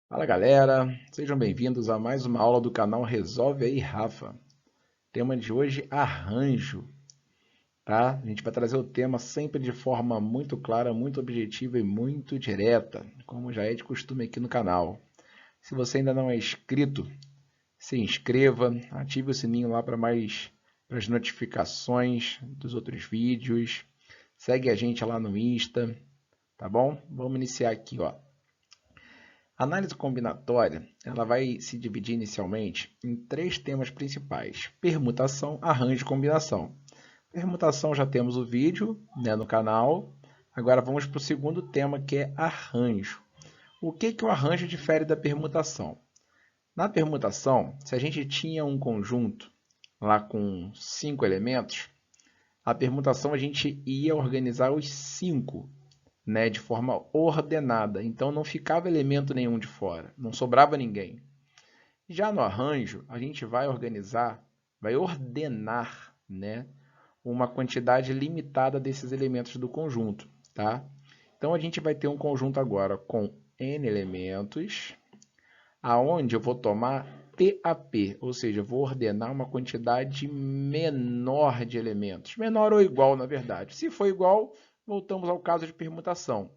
Fala galera, sejam bem-vindos a mais uma aula do canal Resolve aí Rafa. Tema de hoje, arranjo, tá? A gente vai trazer o tema sempre de forma muito clara, muito objetiva e muito direta, como já é de costume aqui no canal. Se você ainda não é inscrito, se inscreva, ative o sininho lá para as notificações dos outros vídeos, segue a gente lá no Insta, tá bom? Vamos iniciar aqui, ó. A análise combinatória, ela vai se dividir inicialmente em três temas principais: permutação, arranjo e combinação. Permutação já temos o vídeo, né, no canal. Agora vamos para o segundo tema, que é arranjo. O que o arranjo difere da permutação? Na permutação, se a gente tinha um conjunto lá com 5 elementos, a permutação a gente ia organizar os 5, né, de forma ordenada. Então não ficava elemento nenhum de fora, não sobrava ninguém. Já no arranjo, a gente vai organizar, vai ordenar, né, uma quantidade limitada desses elementos do conjunto, tá? Então a gente vai ter um conjunto agora com n elementos, aonde eu vou tomar TAP, ou seja, eu vou ordenar uma quantidade menor de elementos, menor ou igual, na verdade. Se for igual, voltamos ao caso de permutação,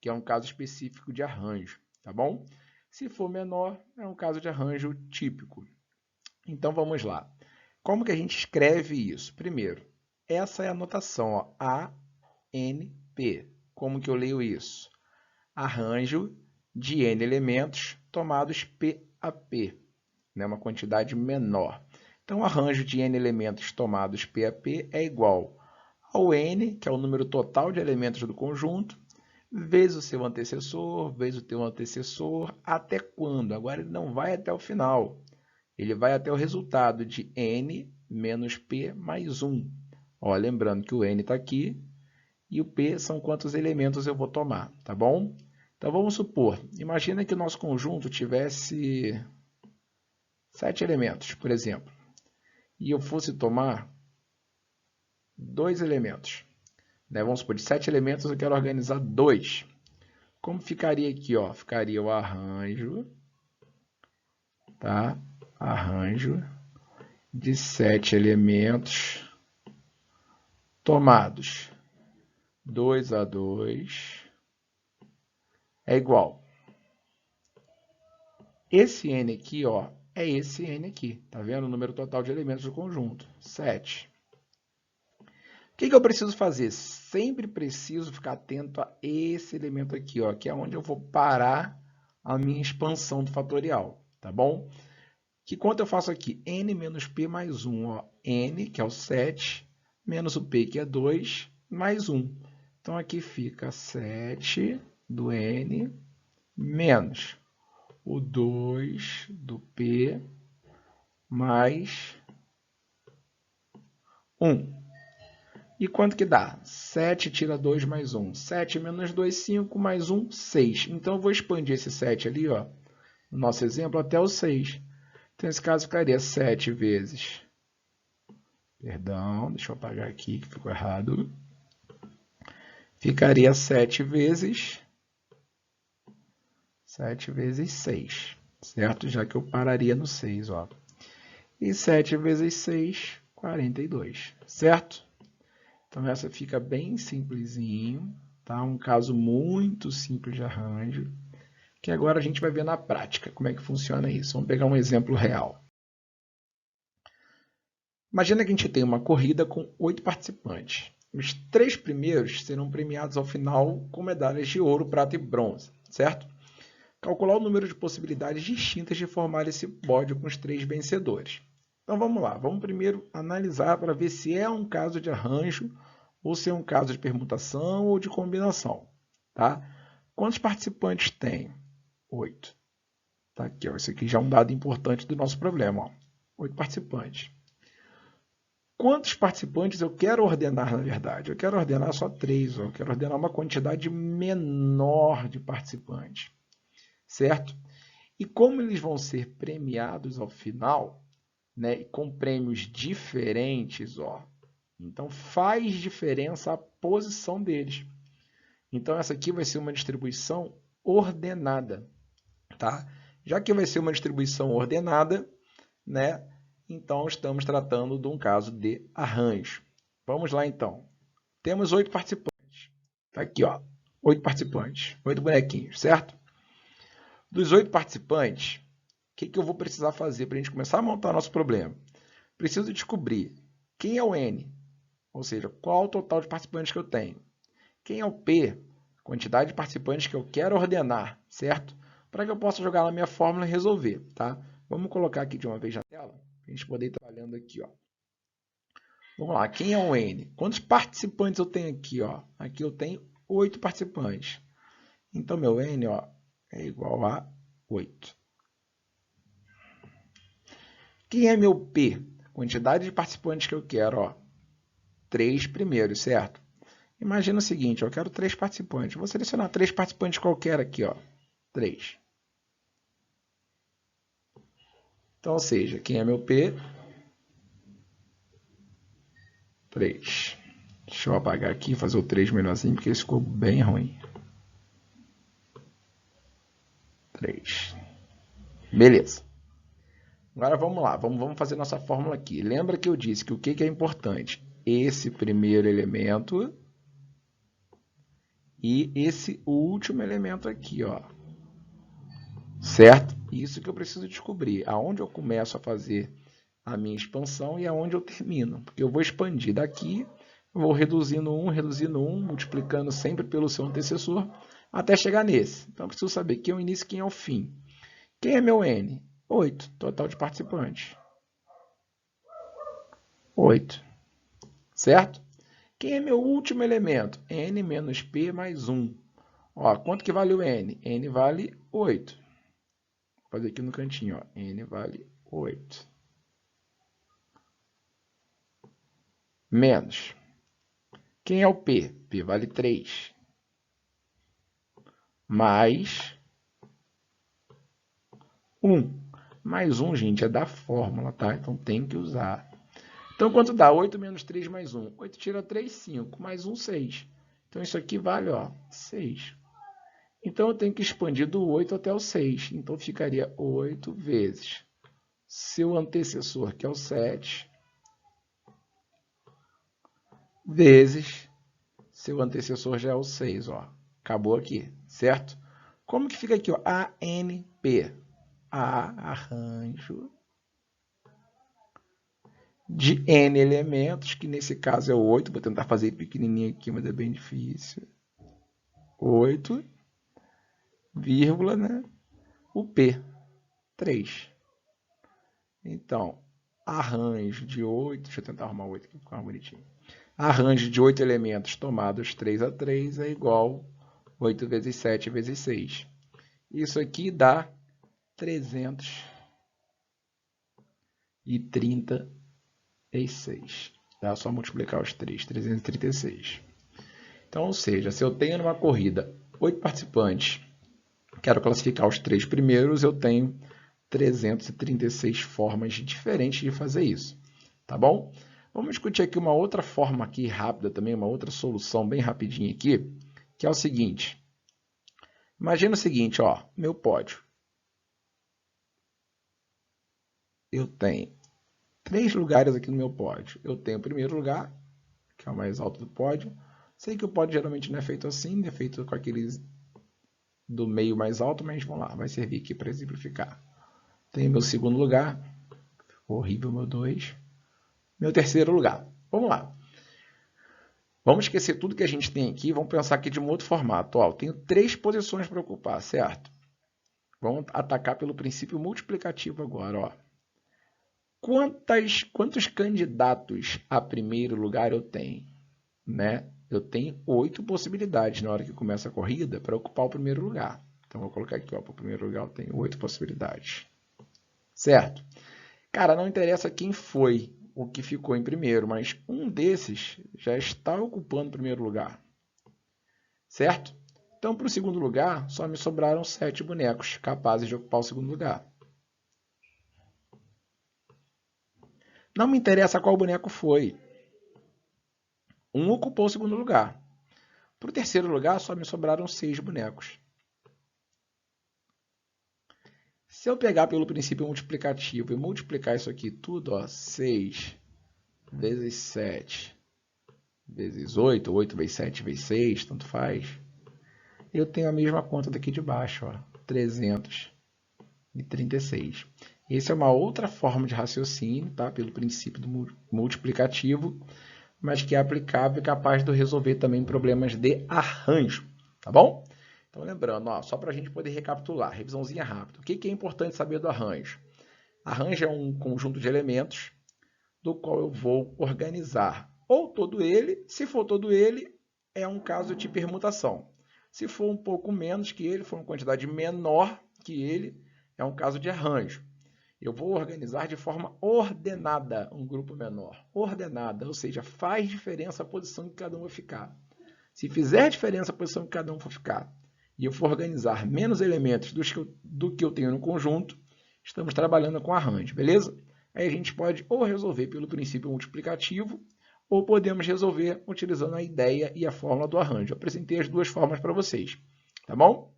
que é um caso específico de arranjo, tá bom? Se for menor, é um caso de arranjo típico. Então vamos lá. Como que a gente escreve isso? Primeiro, essa é a notação, ó, ANP. Como que eu leio isso? Arranjo de n elementos tomados PAP, né, uma quantidade menor. Então, o arranjo de n elementos tomados PAP é igual ao n, que é o número total de elementos do conjunto, vezes o seu antecessor, vezes o teu antecessor, até quando? Agora ele não vai até o final. Ele vai até o resultado de n menos p mais 1. Ó, lembrando que o n está aqui e o p são quantos elementos eu vou tomar, tá bom? Então vamos supor, imagina que o nosso conjunto tivesse 7 elementos, por exemplo, e eu fosse tomar 2 elementos. Né? Vamos supor, de 7 elementos eu quero organizar 2. Como ficaria aqui? Ó? Ficaria o arranjo, tá? Arranjo de 7 elementos tomados 2 a 2 é igual. Esse n aqui, ó, é esse n aqui. Tá vendo? O número total de elementos do conjunto, 7. O que eu preciso fazer? Sempre preciso ficar atento a esse elemento aqui, ó, que é onde eu vou parar a minha expansão do fatorial, tá bom? Que conta eu faço aqui? N menos p mais 1. Ó. N, que é o 7, menos o p, que é 2, mais 1. Então, aqui fica 7 do n menos o 2 do p mais 1. E quanto que dá? 7 tira 2 mais 1. 7 menos 2, 5, mais 1, 6. Então, eu vou expandir esse 7 ali, ó, no nosso exemplo, até o 6. Então, nesse caso, ficaria 7 vezes... Perdão, deixa eu apagar aqui que ficou errado. Ficaria 7 vezes 6, certo? Já que eu pararia no 6, ó. E 7 vezes 6, 42, certo? Então, essa fica bem simplesinho, tá? Um caso muito simples de arranjo, que agora a gente vai ver na prática como é que funciona isso. Vamos pegar um exemplo real. Imagina que a gente tem uma corrida com 8 participantes. Os 3 primeiros serão premiados ao final com medalhas de ouro, prata e bronze, certo? Calcular o número de possibilidades distintas de formar esse pódio com os 3 vencedores. Então vamos lá, vamos primeiro analisar para ver se é um caso de arranjo ou se é um caso de permutação ou de combinação. Tá? Quantos participantes tem? 8. Tá aqui, ó, esse aqui já é um dado importante do nosso problema. Ó. 8 participantes. Quantos participantes eu quero ordenar, na verdade? Eu quero ordenar só 3, eu quero ordenar uma quantidade menor de participantes, certo? E como eles vão ser premiados ao final, né, com prêmios diferentes, ó, então faz diferença a posição deles. Então essa aqui vai ser uma distribuição ordenada. tá? Já que vai ser uma distribuição ordenada, né? Então, estamos tratando de um caso de arranjo. Vamos lá, então. Temos 8 participantes. Tá aqui, ó. 8 participantes. 8 bonequinhos, certo? Dos 8 participantes, o que eu vou precisar fazer para a gente começar a montar nosso problema? Preciso descobrir quem é o N, ou seja, qual o total de participantes que eu tenho. Quem é o P, quantidade de participantes que eu quero ordenar, certo? Para que eu possa jogar na minha fórmula e resolver, tá? Vamos colocar aqui de uma vez na tela, para a gente poder ir trabalhando aqui, ó. Vamos lá, quem é o N? Quantos participantes eu tenho aqui, ó? Aqui eu tenho 8 participantes. Então, meu N, ó, é igual a 8. Quem é meu P? Quantidade de participantes que eu quero, ó. 3 primeiros, certo? Imagina o seguinte, eu quero 3 participantes. Vou selecionar 3 participantes qualquer aqui, ó. 3. Então, ou seja, quem é meu P? 3. Deixa eu apagar aqui e fazer o 3 menorzinho, porque esse ficou bem ruim. 3. Beleza. Agora vamos lá, vamos fazer nossa fórmula aqui. Lembra que eu disse que o que é importante? Esse primeiro elemento e esse último elemento aqui, ó. Certo? Isso que eu preciso descobrir. Aonde eu começo a fazer a minha expansão e aonde eu termino. Porque eu vou expandir daqui, vou reduzindo um, multiplicando sempre pelo seu antecessor, até chegar nesse. Então eu preciso saber quem é o início e quem é o fim. Quem é meu N? 8, total de participantes. 8. Certo? Quem é meu último elemento? N menos P mais 1. Ó, quanto que vale o N? N vale 8. Vou fazer aqui no cantinho. Ó. N vale 8. Menos. Quem é o P? P vale 3. Mais 1. Mais 1, gente, é da fórmula, tá? Então tem que usar. Então, quanto dá? 8 menos 3 mais 1. 8 tira 3, 5. Mais 1, 6. Então, isso aqui vale, ó, 6. Então, eu tenho que expandir do 8 até o 6. Então, ficaria 8 vezes seu antecessor, que é o 7, vezes seu antecessor já é o 6. Ó. Acabou aqui, certo? Como que fica aqui? Ó? ANP. Arranjo de N elementos, que nesse caso é 8. Vou tentar fazer pequenininho aqui, mas é bem difícil. 8, vírgula, né? O P, 3. Então, arranjo de 8, deixa eu tentar arrumar 8 aqui, ficar mais bonitinho. Arranjo de 8 elementos tomados 3 a 3 é igual 8 vezes 7 vezes 6. Isso aqui dá 336. Dá só multiplicar os 3, 336. Então, ou seja, se eu tenho numa corrida 8 participantes, quero classificar os 3 primeiros, eu tenho 336 formas diferentes de fazer isso. Tá bom? Vamos discutir aqui uma outra forma aqui rápida também, uma outra solução bem rapidinha aqui, que é o seguinte. Imagina o seguinte, ó, meu pódio. Eu tenho 3 lugares aqui no meu pódio. Eu tenho o primeiro lugar, que é o mais alto do pódio. Sei que o pódio geralmente não é feito assim, é feito com aqueles do meio mais alto, mas vamos lá, vai servir aqui para exemplificar. Tenho meu segundo lugar, horrível meu 2. Meu terceiro lugar. Vamos lá. Vamos esquecer tudo que a gente tem aqui, vamos pensar aqui de um outro formato. Ó, eu tenho 3 posições para ocupar, certo? Vamos atacar pelo princípio multiplicativo agora. Ó. Quantos candidatos a primeiro lugar eu tenho? Né? Eu tenho 8 possibilidades na hora que começa a corrida para ocupar o primeiro lugar. Então, vou colocar aqui, para o primeiro lugar eu tenho 8 possibilidades. Certo? Cara, não interessa quem foi o que ficou em primeiro, mas um desses já está ocupando o primeiro lugar. Certo? Então, para o segundo lugar, só me sobraram 7 bonecos capazes de ocupar o segundo lugar. Não me interessa qual boneco foi. Um ocupou o segundo lugar. Para o terceiro lugar, só me sobraram 6 bonecos. Se eu pegar pelo princípio multiplicativo e multiplicar isso aqui tudo, ó, 6 vezes 7 vezes 8, 8 vezes 7 vezes 6, tanto faz, eu tenho a mesma conta daqui de baixo, ó, 336. Essa é uma outra forma de raciocínio, tá? Pelo princípio do multiplicativo, mas que é aplicável e capaz de resolver também problemas de arranjo, tá bom? Então, lembrando, ó, só para a gente poder recapitular, revisãozinha rápida. O que é importante saber do arranjo? Arranjo é um conjunto de elementos do qual eu vou organizar ou todo ele. Se for todo ele, é um caso de permutação. Se for um pouco menos que ele, for uma quantidade menor que ele, é um caso de arranjo. Eu vou organizar de forma ordenada um grupo menor. Ordenada, ou seja, faz diferença a posição que cada um vai ficar. Se fizer diferença a posição que cada um for ficar, e eu for organizar menos elementos do que eu tenho no conjunto, estamos trabalhando com arranjo, beleza? Aí a gente pode ou resolver pelo princípio multiplicativo, ou podemos resolver utilizando a ideia e a fórmula do arranjo. Eu apresentei as duas formas para vocês, tá bom?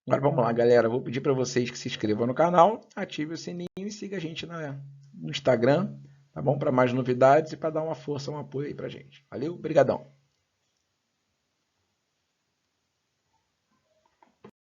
Agora vamos lá, galera. Vou pedir para vocês que se inscrevam no canal, ative o sininho e siga a gente no Instagram, tá bom? Para mais novidades e para dar uma força, um apoio aí para a gente. Valeu, brigadão!